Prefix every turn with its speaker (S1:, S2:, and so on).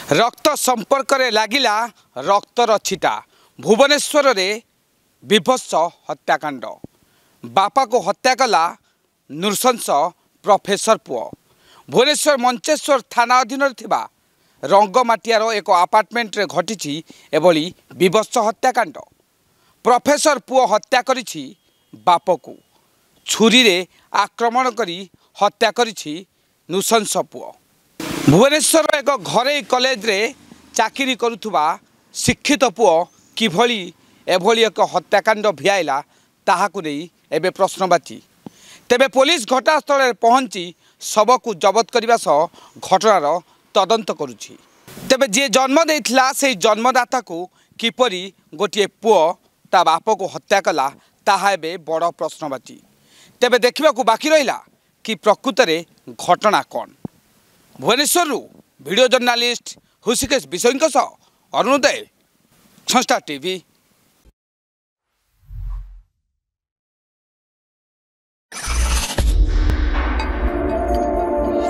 S1: रक्त संपर्क रे लागिला रक्तर छिटा भुवनेश्वर रे विभत्स हत्याकांड बापा को हत्या कला नृशंस प्रोफेसर पुओ भुवनेश्वर मंचेश्वर थाना अधीन रंगमाटियार एक आपार्टमेंट रे घटी एभली विभत्स हत्याकांड। प्रोफेसर पुओ हत्या करिछि बाप को छुरी रे आक्रमण करी हत्या करिछि नृशंस पुओ। भुवनेश्वर एक घरे कॉलेज रे चाकरी करुथुबा शिक्षित पुओ किभली एभली एक हत्याकांड भिआइला ताहाकु नहीं एबे प्रश्नवाची। तेबे पुलिस घटनास्थल पहुंची शव को जबत करने सह घटनार तदंत करुछि। तेबे जे जन्म देइथिला से जन्मदाता को किपरि गोटे पुओ ता बाप को हत्या कला ताहा एबे बड़ प्रश्नवाची। तेबे देखिबा बाकी रहिला कि प्रकृत रे घटना कौन। भुवनेश्वर वीडियो जर्नालिस्ट हृषिकेश बिशोई अरुणोदय संस्था टीवी।